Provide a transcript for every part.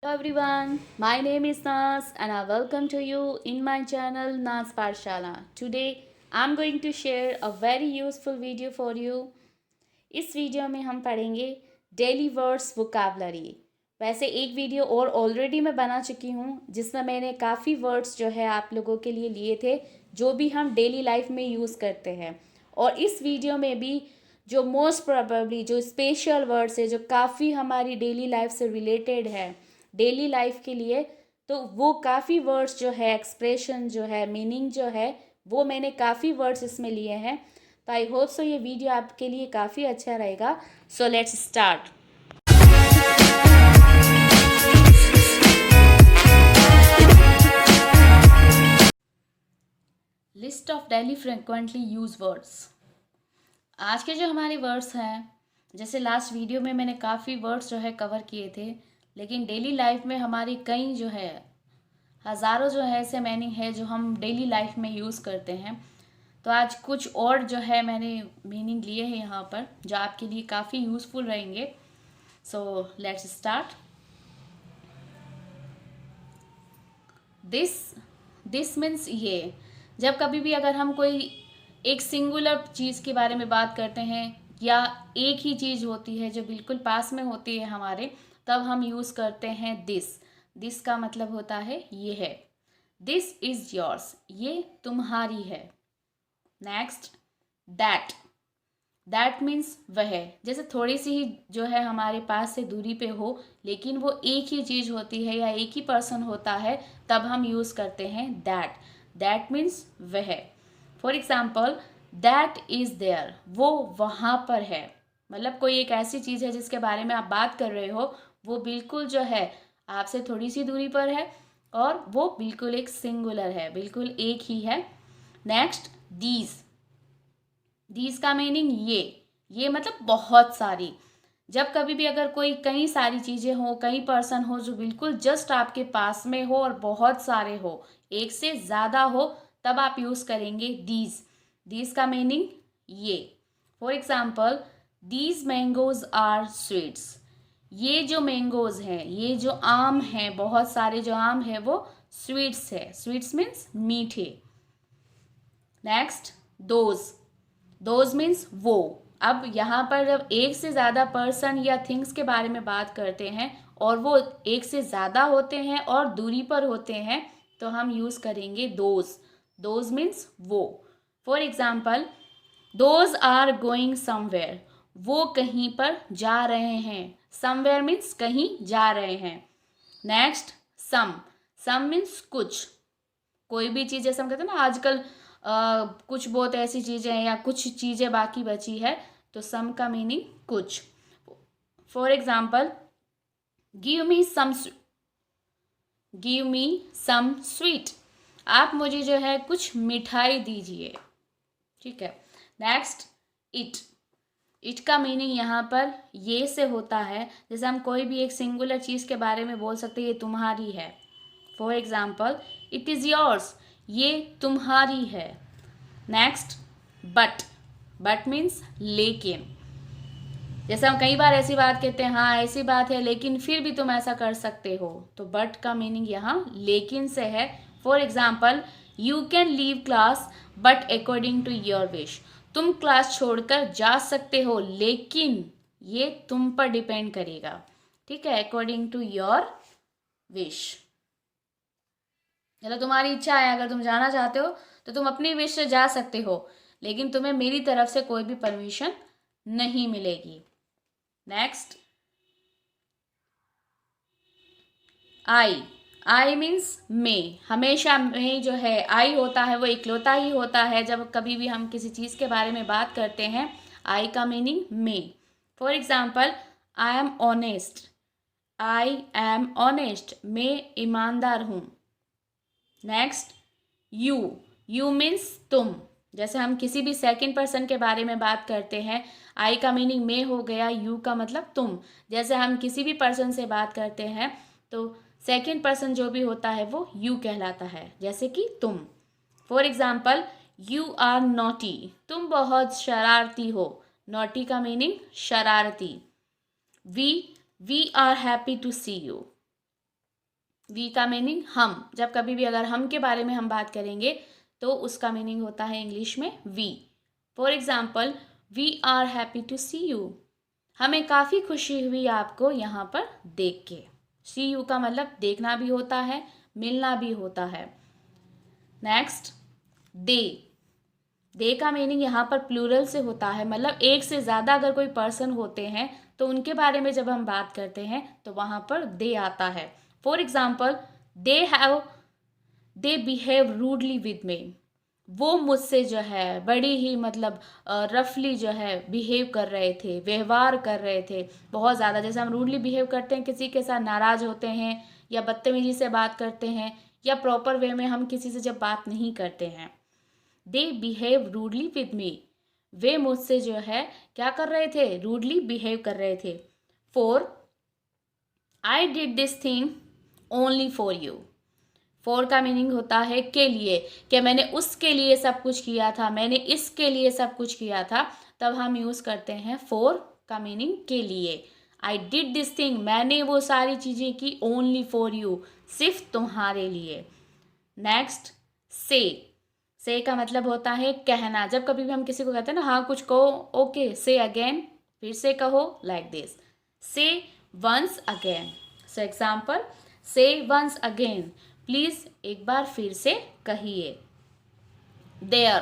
Hello everyone, my name is Nas and I welcome to you in my channel Nas Parshala. Today I'm going to share a very useful video for you. इस video में हम पढ़ेंगे daily words vocabulary. वैसे एक video और already मैं बना चुकी हूँ जिसमें मैंने काफ़ी वर्ड्स जो है आप लोगों के लिए लिए थे जो भी हम डेली लाइफ में यूज़ करते हैं। और इस वीडियो में भी जो मोस्ट प्रोबेबली जो स्पेशल वर्ड्स है जो काफ़ी हमारी डेली लाइफ से रिलेटेड है डेली लाइफ के लिए, तो वो काफ़ी वर्ड्स जो है एक्सप्रेशन जो है मीनिंग जो है वो मैंने काफ़ी वर्ड्स इसमें लिए हैं। तो आई होप सो ये वीडियो आपके लिए काफ़ी अच्छा रहेगा। So let's start. List of daily frequently use words. आज के जो हमारे वर्ड्स हैं, जैसे लास्ट वीडियो में मैंने काफ़ी वर्ड्स जो है कवर किए थे, लेकिन डेली लाइफ में हमारी कई जो है हज़ारों जो है ऐसे मीनिंग है जो हम डेली लाइफ में यूज़ करते हैं। तो आज कुछ और जो है मैंने मीनिंग लिए हैं यहाँ पर जो आपके लिए काफ़ी यूज़फुल रहेंगे। So let's start. This this means ये। जब कभी भी अगर हम कोई एक सिंगुलर चीज़ के बारे में बात करते हैं या एक ही चीज़ होती है जो बिल्कुल पास में होती है हमारे, तब हम यूज़ करते हैं दिस। दिस का मतलब होता है ये है। दिस इज़ योर्स, ये तुम्हारी है। Next, that. दैट मीन्स वह। जैसे थोड़ी सी ही जो है हमारे पास से दूरी पे हो लेकिन वो एक ही चीज़ होती है या एक ही पर्सन होता है, तब हम यूज़ करते हैं दैट। दैट मीन्स वह। For example, that is there, वो वहाँ पर है। मतलब कोई एक ऐसी चीज़ है जिसके बारे में आप बात कर रहे हो, वो बिल्कुल जो है आपसे थोड़ी सी दूरी पर है और वो बिल्कुल एक सिंगुलर है, बिल्कुल एक ही है। Next, these. दीज का मीनिंग ये मतलब बहुत सारी। जब कभी भी अगर कोई कई सारी चीज़ें हो, कई पर्सन हो जो बिल्कुल जस्ट आपके पास में हो और बहुत सारे हो, एक से ज़्यादा हो, तब आप यूज़ करेंगे दीज। दीज का मीनिंग ये। For example, these mangoes are sweets. ये जो मैंगोज हैं, ये जो आम हैं, बहुत सारे जो आम है वो स्वीट्स है। स्वीट्स मीन्स मीठे। Next, those. दोज मीन्स वो। अब यहाँ पर जब एक से ज़्यादा पर्सन या थिंग्स के बारे में बात करते हैं और वो एक से ज़्यादा होते हैं और दूरी पर होते हैं, तो हम यूज़ करेंगे दोज। दोज मीन्स वो। For example, those are going somewhere. वो कहीं पर जा रहे हैं। समवेयर मीन्स कहीं जा रहे हैं। नेक्स्ट, सम। सम मीन्स कुछ। कोई भी चीज़, जैसे हम कहते हैं ना आजकल कुछ बहुत ऐसी चीज़ें हैं या कुछ चीज़ें बाकी बची है, तो सम का मीनिंग कुछ। For example, give me some give me some sweet. आप मुझे जो है कुछ मिठाई दीजिए। ठीक है। Next, it. इट का मीनिंग यहाँ पर ये से होता है, जैसे हम कोई भी एक सिंगुलर चीज़ के बारे में बोल सकते हैं ये तुम्हारी है। For example, it is yours, ये तुम्हारी है। Next, but. बट मीन्स लेकिन। जैसे हम कई बार ऐसी बात कहते हैं, हाँ ऐसी बात है लेकिन फिर भी तुम ऐसा कर सकते हो, तो बट का मीनिंग यहाँ लेकिन से है। For example, you can leave class but according to your wish. तुम क्लास छोड़कर जा सकते हो लेकिन ये तुम पर डिपेंड करेगा। ठीक है, अकॉर्डिंग टू योर विश। मतलब तुम्हारी इच्छा है, अगर तुम जाना चाहते हो तो तुम अपनी विश से जा सकते हो, लेकिन तुम्हें मेरी तरफ से कोई भी परमिशन नहीं मिलेगी। Next, I. आई मीन्स में। हमेशा में जो है आई होता है वो इकलौता ही होता है जब कभी भी हम किसी चीज़ के बारे में बात करते हैं। आई का मीनिंग में। For example, I am honest. I am honest, मैं ईमानदार हूँ। Next, you. यू मीन्स तुम। जैसे हम किसी भी सेकंड पर्सन के बारे में बात करते हैं, आई का मीनिंग मैं हो गया, यू का मतलब तुम। जैसे हम किसी भी पर्सन से बात करते हैं तो सेकंड पर्सन जो भी होता है वो यू कहलाता है, जैसे कि तुम। For example, you are naughty, तुम बहुत शरारती हो। नॉटी का मीनिंग शरारती। We we are happy to see you. We का मीनिंग हम, जब कभी भी अगर हम के बारे में हम बात करेंगे तो उसका मीनिंग होता है इंग्लिश में we. For example, we are happy to see you, हमें काफ़ी खुशी हुई आपको यहाँ पर देख के। सी यू का मतलब देखना भी होता है, मिलना भी होता है। नेक्स्ट, दे। दे का मीनिंग यहाँ पर प्लूरल से होता है, मतलब एक से ज़्यादा अगर कोई पर्सन होते हैं तो उनके बारे में जब हम बात करते हैं तो वहाँ पर दे आता है। For example, they behave rudely with मी, वो मुझसे जो है बड़ी ही मतलब रफली जो है बिहेव कर रहे थे, व्यवहार कर रहे थे बहुत ज़्यादा। जैसे हम रूडली बिहेव करते हैं, किसी के साथ नाराज़ होते हैं या बदतमीजी से बात करते हैं या प्रॉपर वे में हम किसी से जब बात नहीं करते हैं। They behave rudely with me, वे मुझसे जो है क्या कर रहे थे, रूडली बिहेव कर रहे थे। Four, I did this thing only for you. For का मीनिंग होता है के लिए, कि मैंने उसके लिए सब कुछ किया था, मैंने इसके लिए सब कुछ किया था, तब हम यूज़ करते हैं फॉर का मीनिंग के लिए। आई डिड दिस थिंग, मैंने वो सारी चीज़ें की ओनली फॉर यू, सिर्फ तुम्हारे लिए। नेक्स्ट, से का मतलब होता है कहना। जब कभी भी हम किसी को कहते हैं ना, हाँ कुछ कहो, ओके से अगेन, फिर से कहो, like this, say once again. So example, say once again, please एक बार फिर से कहिए। Their,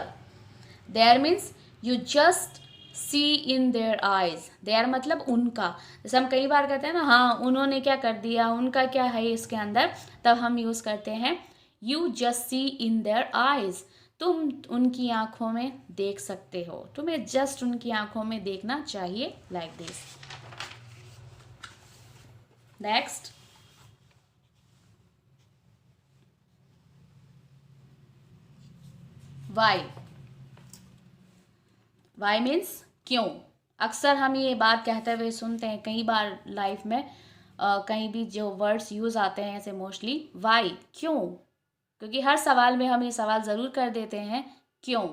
their means you just see in their eyes. Their मतलब उनका, जैसे हम कई बार कहते हैं ना, हाँ उन्होंने क्या कर दिया, उनका क्या है इसके अंदर, तब हम यूज करते हैं you just see in their eyes, तुम उनकी आंखों में देख सकते हो, तुम्हें जस्ट उनकी आंखों में देखना चाहिए, like this. Next, why. Why means क्यों। अक्सर हम ये बात कहते हुए सुनते हैं कई बार लाइफ में, कहीं भी जो वर्ड्स यूज आते हैं ऐसे मोस्टली, वाई क्यों, क्योंकि हर सवाल में हम ये सवाल ज़रूर कर देते हैं क्यों।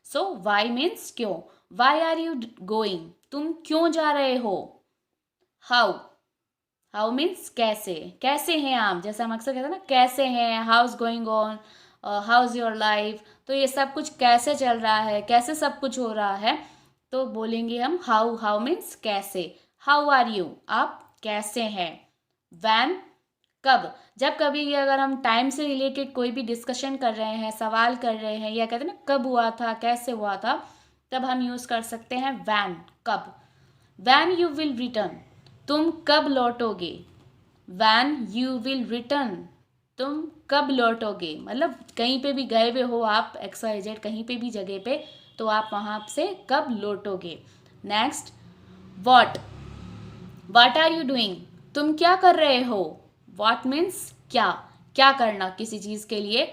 सो वाई मीन्स क्यों। वाई आर यू गोइंग, तुम क्यों जा रहे हो। हाउ, हाउ मीन्स कैसे, कैसे हैं आप, जैसे हम अक्सर कहते हैं ना कैसे हैं, how is going on, how is your life, तो ये सब कुछ कैसे चल रहा है, कैसे सब कुछ हो रहा है, तो बोलेंगे हम हाउ। हाउ मीन्स कैसे। हाउ आर यू, आप कैसे हैं। वैन, कब, जब कभी ये अगर हम टाइम से रिलेटेड कोई भी डिस्कशन कर रहे हैं, सवाल कर रहे हैं, या कहते हैं ना कब हुआ था, कैसे हुआ था, तब हम यूज़ कर सकते हैं वैन, कब। वैन यू विल रिटर्न, तुम कब लौटोगे। वैन यू विल रिटर्न, तुम कब लौटोगे, मतलब कहीं पे भी गए हुए हो आप, XYZ कहीं पे भी जगह पे, तो आप वहाँ से कब लौटोगे। Next, what, what are you doing, तुम क्या कर रहे हो। वॉट मीन्स क्या, क्या करना किसी चीज के लिए।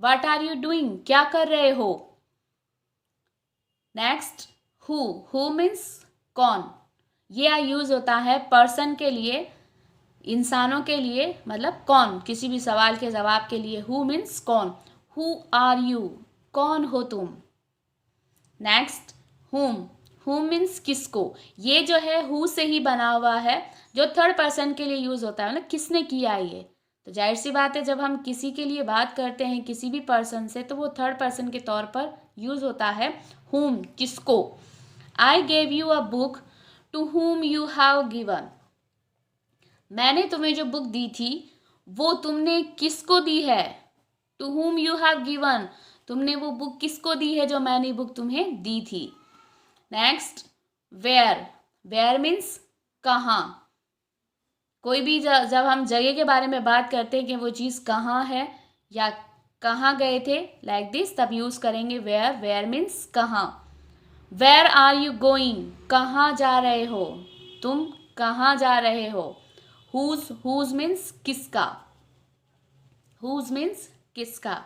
वॉट आर यू डूइंग, क्या कर रहे हो। नेक्स्ट, हु मीन्स कौन, ये यूज होता है पर्सन के लिए, इंसानों के लिए, मतलब कौन, किसी भी सवाल के जवाब के लिए हु मीन्स कौन। हु आर यू, कौन हो तुम। नेक्स्ट, हुम मीन्स किसको, ये जो है हु से ही बना हुआ है, जो थर्ड पर्सन के लिए यूज होता है, मतलब किसने किया ये, तो जाहिर सी बात है जब हम किसी के लिए बात करते हैं किसी भी पर्सन से, तो वो थर्ड पर्सन के तौर पर यूज होता है हुम, किसको। I gave you a book to whom you have given, मैंने तुम्हें जो बुक दी थी वो तुमने किसको दी है। To whom you have given, तुमने वो बुक किसको दी है जो मैंने बुक तुम्हें दी थी। नेक्स्ट, वेयर, वेयर मीन्स कहाँ, कोई भी जब हम जगह के बारे में बात करते हैं कि वो चीज़ कहाँ है या कहाँ गए थे, लाइक दिस, तब यूज करेंगे वेयर। वेयर मीन्स कहाँ। वेयर आर यू गोइंग, कहाँ जा रहे हो, तुम कहाँ जा रहे हो। हुज मीन्स किसका, हुज मीन्स किसका।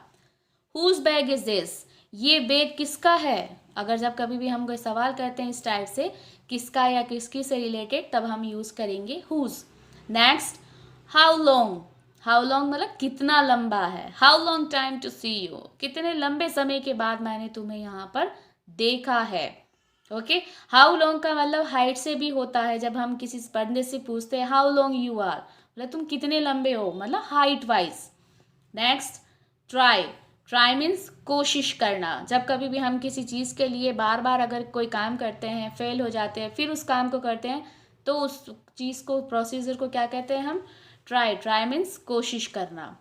हुज बैग इज दिस, ये बैग किसका है, अगर जब कभी भी हम कोई सवाल करते हैं इस टाइप से, किसका या किसकी से रिलेटेड, तब हम यूज करेंगे whose. Next, how long, how long मतलब कितना लंबा है। How long time to see you, कितने लंबे समय के बाद मैंने तुम्हें यहाँ पर देखा है। ओके, हाउ लॉन्ग का मतलब हाइट से भी होता है, जब हम किसी बंदे से पूछते हैं हाउ लॉन्ग यू आर, मतलब तुम कितने लंबे हो, मतलब height wise. Next, try. Try means कोशिश करना। जब कभी भी हम किसी चीज़ के लिए बार बार अगर कोई काम करते हैं, फेल हो जाते हैं, फिर उस काम को करते हैं, तो उस चीज़ को, प्रोसीजर को क्या कहते हैं हम? ट्राई। ट्राई मीन्स कोशिश करना।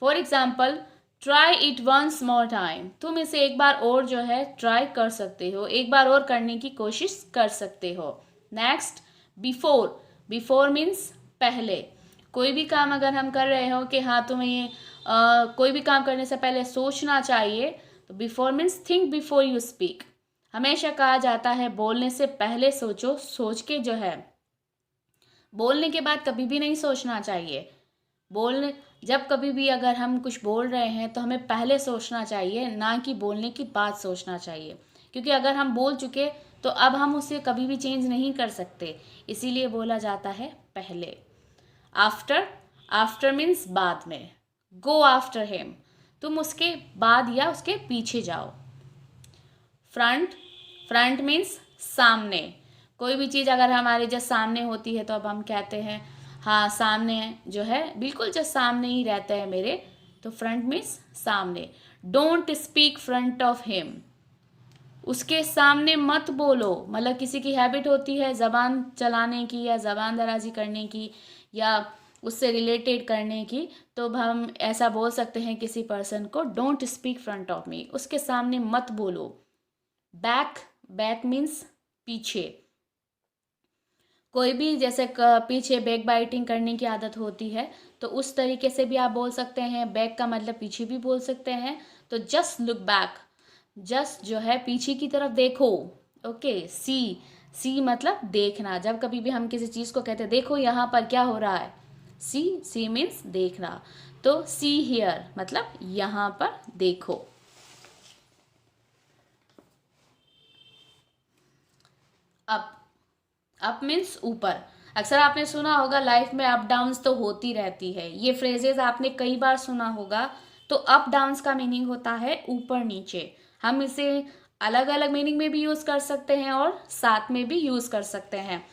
For example, try it once more time. तुम इसे एक बार और जो है ट्राई कर सकते हो, एक बार और करने की कोशिश कर सकते हो। Next, before. बिफोर मीन्स पहले। कोई भी काम अगर हम कर रहे हो कि हाँ तुम्हें ये कोई भी काम करने से पहले सोचना चाहिए, तो before means think before you speak. हमेशा कहा जाता है बोलने से पहले सोचो, सोच के जो है, बोलने के बाद कभी भी नहीं सोचना चाहिए। बोलने, जब कभी भी अगर हम कुछ बोल रहे हैं तो हमें पहले सोचना चाहिए, ना कि बोलने की बात सोचना चाहिए। क्योंकि अगर हम बोल चुके तो अब हम उसे कभी भी चेंज नहीं कर सकते, इसीलिए बोला जाता है पहले। आफ्टर। आफ्टर मीन्स बाद में। गो आफ्टर हिम, तुम उसके बाद या उसके पीछे जाओ। फ्रंट। फ्रंट मीन्स सामने। कोई भी चीज़ अगर हमारे जस्ट सामने होती है तो अब हम कहते हैं हाँ सामने जो है, बिल्कुल जस्ट सामने ही रहता है मेरे, तो फ्रंट मीन्स सामने। Don't speak front of him, उसके सामने मत बोलो। मतलब किसी की हैबिट होती है ज़बान चलाने की या ज़बान दराजी करने की या उससे रिलेटेड करने की, तो हम ऐसा बोल सकते हैं किसी पर्सन को, don't speak front of me, उसके सामने मत बोलो। बैक। बैक मीन्स पीछे। कोई भी जैसे पीछे बैक बाइटिंग करने की आदत होती है, तो उस तरीके से भी आप बोल सकते हैं। बैक का मतलब पीछे भी बोल सकते हैं। तो जस्ट लुक बैक, जस्ट जो है पीछे की तरफ देखो। ओके। सी। सी मतलब देखना। जब कभी भी हम किसी चीज़ को कहते हैं देखो यहाँ पर क्या हो रहा है, सी। सी मीन्स देखना। तो सी हियर मतलब यहाँ पर देखो। अप। अप मीन्स ऊपर। अक्सर आपने सुना होगा लाइफ में अप डाउन्स तो होती रहती है, ये फ्रेजेस आपने कई बार सुना होगा। तो अप डाउन्स का मीनिंग होता है ऊपर नीचे। हम इसे अलग अलग मीनिंग में भी यूज़ कर सकते हैं और साथ में भी यूज़ कर सकते हैं।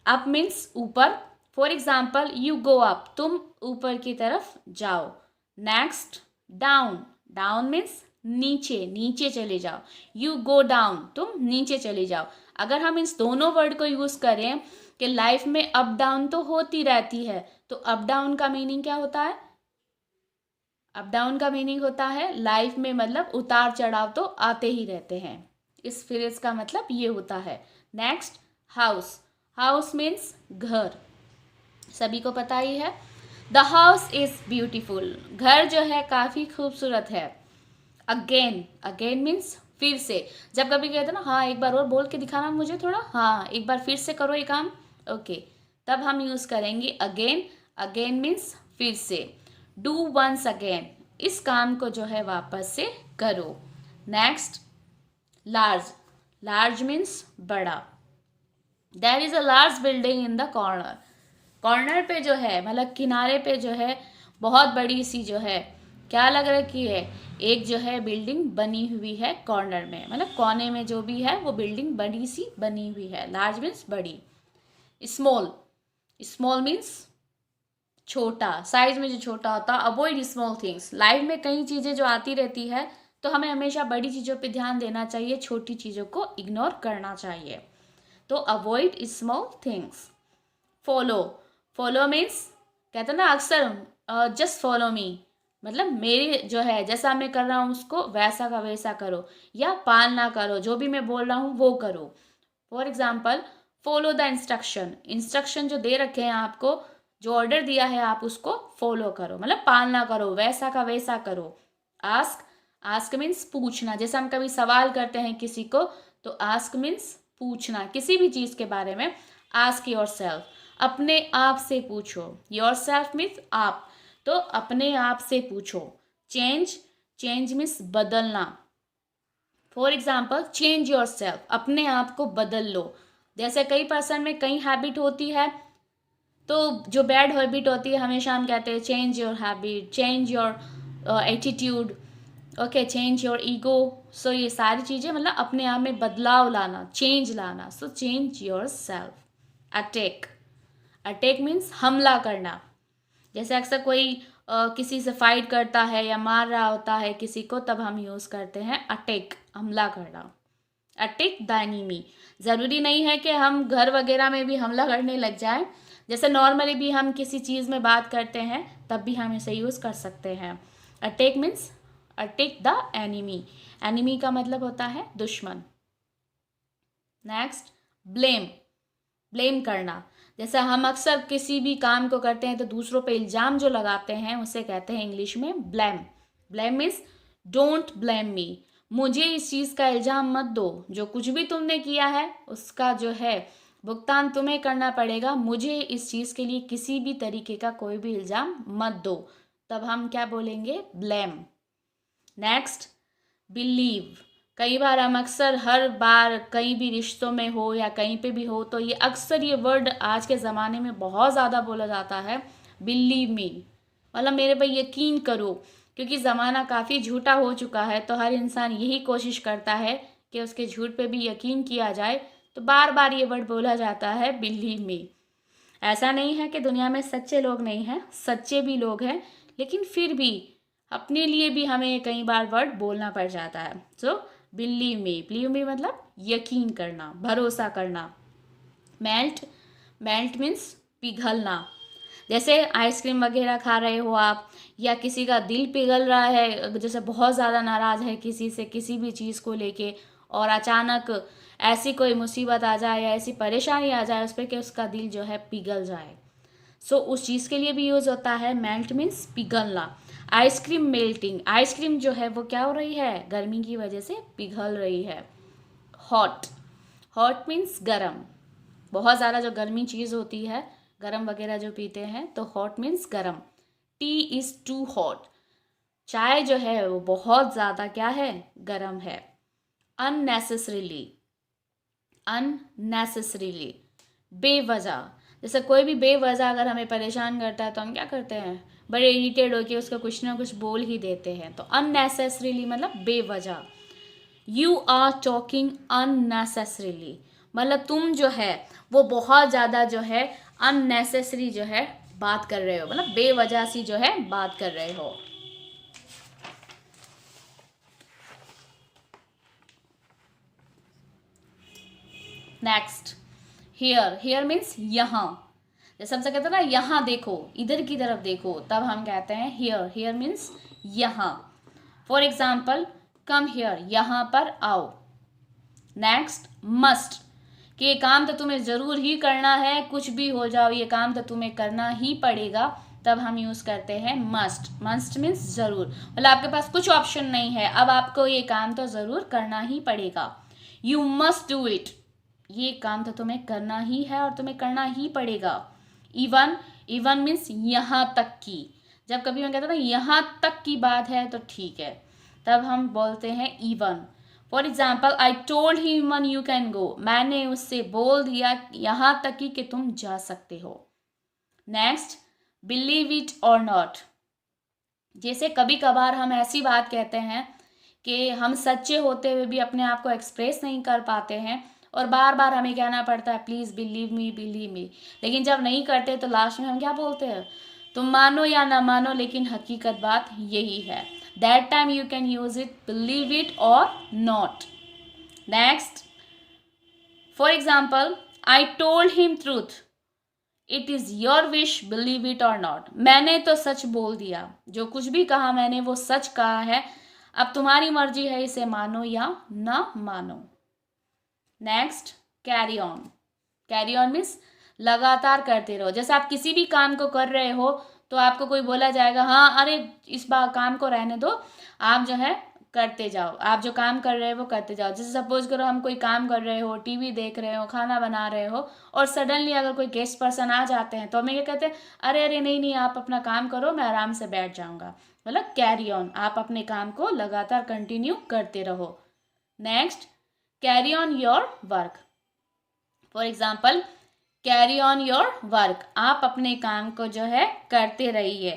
अप मीन्स ऊपर। For example, you go up, तुम ऊपर की तरफ जाओ। Next, down. डाउन मीन्स नीचे, नीचे चले जाओ। यू गो डाउन, तुम नीचे चले जाओ। अगर हम इस दोनों वर्ड को यूज़ करें कि लाइफ में अप डाउन तो होती रहती है, तो अप डाउन का मीनिंग क्या होता है? अप डाउन का मीनिंग होता है लाइफ में मतलब उतार चढ़ाव तो आते ही रहते हैं। इस फ्रेज का मतलब ये होता है। Next, house. हाउस मीन्स घर, सभी को पता ही है। द हाउस इज ब्यूटीफुल, घर जो है काफ़ी खूबसूरत है। अगेन। अगेन मीन्स फिर से। जब कभी कहते हैं ना हाँ एक बार और बोल के दिखाना मुझे थोड़ा, हाँ एक बार फिर से करो ये काम, ओके, तब हम यूज़ करेंगे अगेन। अगेन मीन्स फिर से। डू वंस अगेन, इस काम को जो है वापस से करो। Next, large. लार्ज मीन्स बड़ा। There is a large building in the corner. Corner पे जो है मतलब किनारे पे जो है बहुत बड़ी सी जो है क्या लग रखी है, एक जो है बिल्डिंग बनी हुई है कॉर्नर में, मतलब कोने में जो भी है वो बिल्डिंग बड़ी सी बनी हुई है। लार्ज मीन्स बड़ी। स्मॉल। स्मॉल मीन्स छोटा, साइज में जो छोटा होता है। अवॉइड स्मॉल थिंग्स, लाइफ में कई चीज़ें जो आती रहती है तो हमें हमेशा बड़ी चीज़ों पे ध्यान देना चाहिए, छोटी चीज़ों को इग्नोर करना चाहिए। तो avoid small things. Follow. Follow means कहते हैं ना अक्सर जस्ट फॉलो मी, मतलब मेरी जो है जैसा मैं कर रहा हूँ उसको वैसा का वैसा करो, या पालना करो, जो भी मैं बोल रहा हूँ वो करो। For example, follow the instruction. Instruction जो दे रखे हैं आपको, जो ऑर्डर दिया है आप उसको फॉलो करो, मतलब पालना करो, वैसा का वैसा करो। आस्क। आस्क मीन्स पूछना। जैसे हम कभी सवाल करते हैं किसी को, तो आस्क मीन्स पूछना किसी भी चीज़ के बारे में। आस्क योर सेल्फ, अपने आप से पूछो। योर सेल्फ मीन्स आप, तो अपने आप से पूछो। चेंज। चेंज मीन्स बदलना। For example, change your self, अपने आप को बदल लो। जैसे कई पर्सन में कई हैबिट होती है, तो जो बैड हैबिट होती है हमेशा हम कहते हैं change your habit, change your attitude, okay, change your ego. सो ये सारी चीज़ें मतलब अपने आप में बदलाव लाना, चेंज लाना। So change your self. Attack. Attack means हमला करना। जैसे अक्सर कोई किसी से फाइट करता है या मार रहा होता है किसी को, तब हम यूज़ करते हैं अटैक, हमला करना। Attack the enemy. ज़रूरी नहीं है कि हम घर वगैरह में भी हमला करने लग जाएं, जैसे नॉर्मली भी हम किसी चीज़ में बात करते हैं तब भी हम इसे यूज़ कर सकते हैं। Attack means attack the enemy. Enemy का मतलब होता है दुश्मन। Next, blame. ब्लेम करना। जैसे हम अक्सर किसी भी काम को करते हैं तो दूसरों पे इल्ज़ाम जो लगाते हैं उसे कहते हैं इंग्लिश में blame. Blame means don't blame me. मुझे इस चीज़ का इल्ज़ाम मत दो, जो कुछ भी तुमने किया है उसका जो है भुगतान तुम्हें करना पड़ेगा। मुझे इस चीज़ के लिए किसी भी तरीके का कोई भी इल्ज़ाम मत दो। तब हम क्या बोलेंगे? ब्लेम। Next, believe. कई बार हम अक्सर हर बार कहीं भी रिश्तों में हो या कहीं पे भी हो तो ये अक्सर ये वर्ड आज के ज़माने में बहुत ज़्यादा बोला जाता है, बिलीव मी, मतलब मेरे पे यकीन करो। क्योंकि ज़माना काफ़ी झूठा हो चुका है तो हर इंसान यही कोशिश करता है कि उसके झूठ पे भी यकीन किया जाए, तो बार बार ये वर्ड बोला जाता है, बिलीव मी। ऐसा नहीं है कि दुनिया में सच्चे लोग नहीं हैं, सच्चे भी लोग हैं, लेकिन फिर भी अपने लिए भी हमें कई बार वर्ड बोलना पड़ जाता है। सो बिलीव मी मतलब यकीन करना, भरोसा करना। मेल्ट। मेल्ट मीन्स पिघलना। जैसे आइसक्रीम वगैरह खा रहे हो आप, या किसी का दिल पिघल रहा है, जैसे बहुत ज़्यादा नाराज़ है किसी से किसी भी चीज़ को लेके, और अचानक ऐसी कोई मुसीबत आ जाए या ऐसी परेशानी आ जाए उस पर कि उसका दिल जो है पिघल जाए। सो उस चीज़ के लिए भी यूज़ होता है मेल्ट मीन्स पिघलना। Ice cream melting. आइसक्रीम जो है वो क्या हो रही है? गर्मी की वजह से पिघल रही है। हॉट। हॉट मीन्स गरम। बहुत ज़्यादा जो गर्मी चीज़ होती है, गरम वगैरह जो पीते हैं, तो हॉट मीन्स गरम। Tea is too hot. चाय जो है वो बहुत ज़्यादा क्या है? गरम है। अननेसेसरीली। अननेसेसरीली, बेवजह। जैसे कोई भी बेवजह अगर हमें परेशान करता है तो हम क्या करते हैं? बड़े इरिटेट होकर उसको कुछ ना कुछ बोल ही देते हैं। तो अननेसेसरीली मतलब बेवजह। यू आर टॉकिंग अननेसेसरीली, मतलब तुम जो है वो बहुत ज़्यादा जो है अननेसेसरी जो है बात कर रहे हो, मतलब बेवजह सी जो है बात कर रहे हो। Next, here. हियर मीन्स यहाँ। जैसे हमसे कहते हैं ना यहाँ देखो, इधर की तरफ देखो, तब हम कहते हैं हियर। हियर मीन्स यहाँ। फॉर एग्जाम्पल, कम हियर, यहाँ पर आओ। नेक्स्ट, मस्ट, कि ये काम तो तुम्हें ज़रूर ही करना है, कुछ भी हो जाओ ये काम तो तुम्हें करना ही पड़ेगा, तब हम यूज़ करते हैं मस्ट। मस्ट मीन्स ज़रूर, मतलब आपके पास कुछ ऑप्शन नहीं है, अब आपको ये काम तो ज़रूर करना ही पड़ेगा। यू मस्ट डू इट, ये काम तो तुम्हें करना ही है और तुम्हें करना ही पड़ेगा। इवन। इवन मीन्स यहाँ तक की। जब कभी हम कहते हैं ना यहाँ तक की बात है तो ठीक है, तब हम बोलते हैं even. For example, I told him you can go, मैंने उससे बोल दिया यहाँ तक कि तुम जा सकते हो। नेक्स्ट, बिलीव इट और नॉट। जैसे कभी कभार हम ऐसी बात कहते हैं कि हम सच्चे होते हुए भी अपने आप को एक्सप्रेस नहीं कर पाते हैं और बार बार हमें कहना पड़ता है please believe me, believe me, लेकिन जब नहीं करते तो लास्ट में हम क्या बोलते हैं? तुम मानो या ना मानो लेकिन हकीकत बात यही है। That time you can use it, believe it और not. Next, for example, I told him truth, it is your wish, believe it और नॉट। मैंने तो सच बोल दिया, जो कुछ भी कहा मैंने वो सच कहा है, अब तुम्हारी मर्जी है इसे मानो या ना मानो। Next, carry on. Carry on means लगातार करते रहो। जैसे आप किसी भी काम को कर रहे हो तो आपको कोई बोला जाएगा हाँ अरे इस बार काम को रहने दो, आप जो है करते जाओ, आप जो काम कर रहे हो वो करते जाओ। जैसे सपोज करो हम कोई काम कर रहे हो, टीवी देख रहे हो, खाना बना रहे हो, और सडनली अगर कोई गेस्ट पर्सन आ जाते हैं तो हमें क्या कहते हैं? अरे अरे नहीं नहीं, आप अपना काम करो, मैं आराम से बैठ जाऊँगा। मतलब कैरी ऑन, आप अपने काम को लगातार कंटिन्यू करते रहो। Next, carry on your work. For example, carry on your work, आप अपने काम को जो है करते रहिए।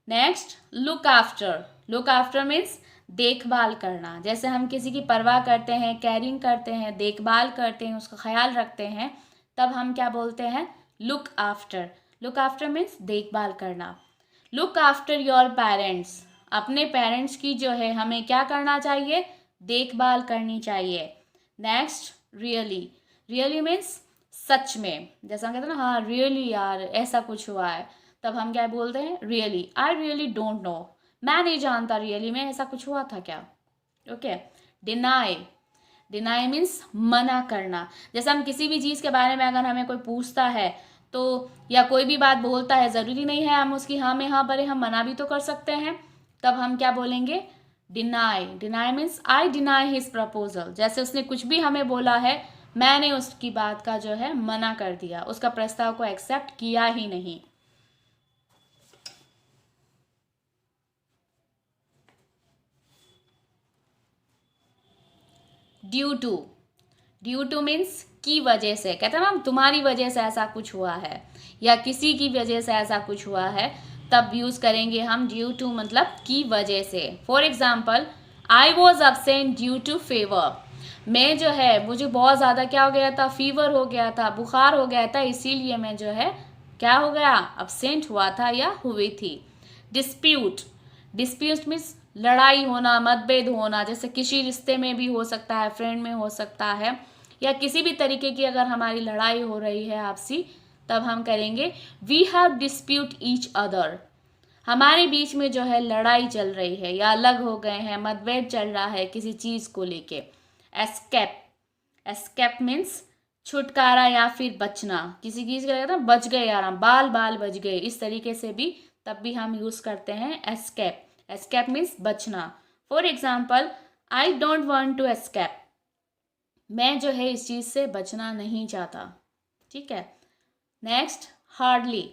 Next, look after. Look after means देखभाल करना। जैसे हम किसी की परवाह करते हैं, कैरिंग करते हैं, देखभाल करते हैं, उसका ख्याल रखते हैं, तब हम क्या बोलते हैं? Look after, look after means देखभाल करना। लुक आफ्टर योर पेरेंट्स, अपने पेरेंट्स की जो है हमें क्या करना चाहिए, देखभाल करनी चाहिए। नेक्स्ट रियली, रियली मीन्स सच में, जैसा हम कहते हैं ना, हाँ रियली यार ऐसा कुछ हुआ है, तब हम क्या बोलते हैं, really, I really don't know, मैं नहीं जानता रियली में ऐसा कुछ हुआ था क्या। ओके। डिनाई, डिनाई मीन्स मना करना। जैसे हम किसी भी चीज़ के बारे में अगर हमें कोई पूछता है तो, या कोई भी बात बोलता है, ज़रूरी नहीं है हम उसकी हाँ में हाँ भरे, हम मना भी तो कर सकते हैं, तब हम क्या बोलेंगे, deny. Deny means I deny his proposal, जैसे उसने कुछ भी हमें बोला है, मैंने उसकी बात का जो है मना कर दिया, उसका प्रस्ताव को एक्सेप्ट किया ही नहीं। Due to, due to means की वजह से, कहते हैं ना तुम्हारी वजह से ऐसा कुछ हुआ है, या किसी की वजह से ऐसा कुछ हुआ है, तब यूज़ करेंगे हम ड्यू टू, मतलब की वजह से। For example, I was absent due to fever, मैं जो है मुझे बहुत ज़्यादा क्या हो गया था, फीवर हो गया था, बुखार हो गया था, इसीलिए मैं जो है क्या हो गया, absent हुआ था या हुई थी। डिस्प्यूट, डिस्प्यूट मीन्स लड़ाई होना, मतभेद होना, जैसे किसी रिश्ते में भी हो सकता है, फ्रेंड में हो सकता है, या किसी भी तरीके की अगर हमारी लड़ाई हो रही है आपसी, तब हम करेंगे we have dispute each other, हमारे बीच में जो है लड़ाई चल रही है या अलग हो गए हैं, मतभेद चल रहा है किसी चीज़ को लेके। एस्केप, एस्केप मीन्स छुटकारा या फिर बचना, किसी चीज़ का कहते हैं बच गए यार हम, बाल बाल बच गए, इस तरीके से भी तब भी हम यूज़ करते हैं एस्केप। एस्केप मीन्स बचना। For example, I don't want to escape, मैं जो है इस चीज़ से बचना नहीं चाहता। ठीक है। नेक्स्ट, हार्डली,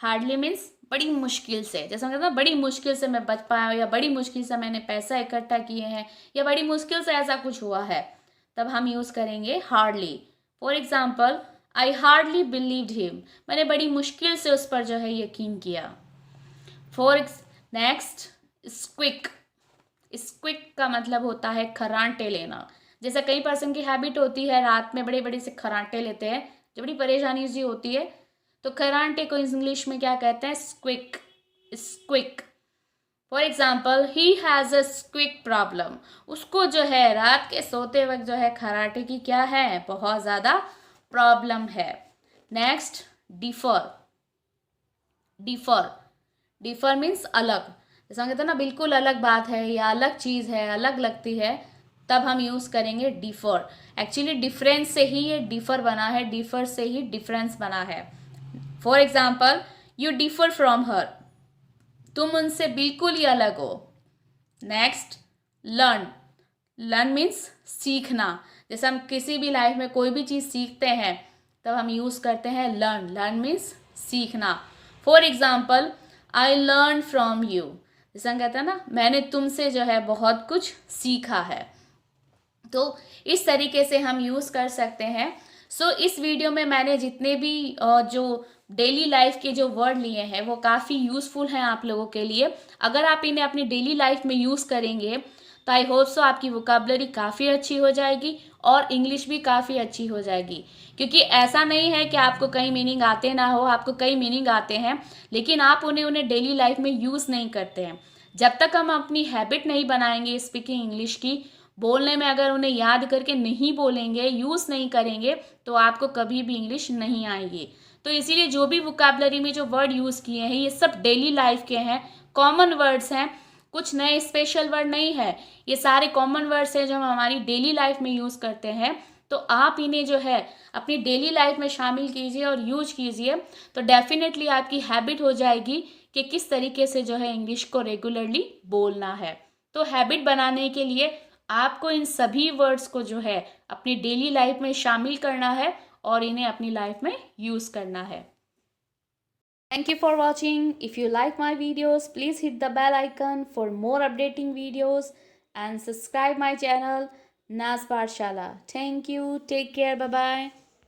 हार्डली मीन्स बड़ी मुश्किल से, जैसे हम कहते हैं बड़ी मुश्किल से मैं बच पाया हूँ, या बड़ी मुश्किल से मैंने पैसा इकट्ठा किए हैं, या बड़ी मुश्किल से ऐसा कुछ हुआ है, तब हम यूज़ करेंगे hardly. For example, I hardly believed him, मैंने बड़ी मुश्किल से उस पर जो है यकीन किया। नेक्स्ट, स्क्विक, स्क्विक का मतलब होता है खरांटे लेना। जैसे कई पर्सन की हैबिट होती है रात में बड़े बड़े से खरांटे लेते हैं, जो बड़ी परेशानी सी होती है, तो खरांटे को इंग्लिश में क्या कहते हैं, squeak, squeak. For example, he has a squeak problem, उसको जो है रात के सोते वक्त जो है खराटे की क्या है, बहुत ज़्यादा प्रॉब्लम है। Next, differ, differ, differ means अलग, जैसा हम कहते हैं ना बिल्कुल अलग बात है या अलग चीज़ है, अलग लगती है, तब हम यूज़ करेंगे डिफर। एक्चुअली डिफरेंस से ही ये डिफर बना है, डिफर से ही डिफरेंस बना है। For example, you differ from her, तुम उनसे बिल्कुल ही अलग हो। नेक्स्ट, लर्न, लर्न मीन्स सीखना, जैसे हम किसी भी लाइफ में कोई भी चीज़ सीखते हैं तब हम यूज़ करते हैं लर्न, लर्न मीन्स सीखना। For example, I learn from you, जैसे हम कहते हैं ना मैंने तुमसे जो है बहुत कुछ सीखा है, तो इस तरीके से हम यूज़ कर सकते हैं। सो इस वीडियो में मैंने जितने भी जो डेली लाइफ के जो वर्ड लिए हैं वो काफ़ी यूज़फुल हैं आप लोगों के लिए। अगर आप इन्हें अपनी डेली लाइफ में यूज़ करेंगे तो आई होप सो आपकी वोकैबुलरी काफ़ी अच्छी हो जाएगी और इंग्लिश भी काफ़ी अच्छी हो जाएगी। क्योंकि ऐसा नहीं है कि आपको कई मीनिंग आते ना हो, आपको कई मीनिंग आते हैं, लेकिन आप उन्हें डेली लाइफ में यूज़ नहीं करते हैं। जब तक हम अपनी हैबिट नहीं बनाएंगे स्पीकिंग इंग्लिश की, बोलने में अगर उन्हें याद करके नहीं बोलेंगे, यूज़ नहीं करेंगे, तो आपको कभी भी इंग्लिश नहीं आएगी। तो इसीलिए जो भी वोकैबुलरी में जो वर्ड यूज़ किए हैं ये सब डेली लाइफ के हैं, कॉमन वर्ड्स हैं, कुछ नए स्पेशल वर्ड नहीं है, ये सारे कॉमन वर्ड्स हैं जो हम हमारी डेली लाइफ में यूज़ करते हैं। तो आप इन्हें जो है अपनी डेली लाइफ में शामिल कीजिए और यूज कीजिए, तो डेफिनेटली आपकी हैबिट हो जाएगी कि किस तरीके से जो है इंग्लिश को रेगुलरली बोलना है। तो हैबिट बनाने के लिए आपको इन सभी वर्ड्स को जो है अपनी डेली लाइफ में शामिल करना है और इन्हें अपनी लाइफ में यूज़ करना है। Thank you for watching. If you like my videos, please hit the bell icon for more updating videos and subscribe my channel Naz Pathshala. Thank you. Take care. Bye bye.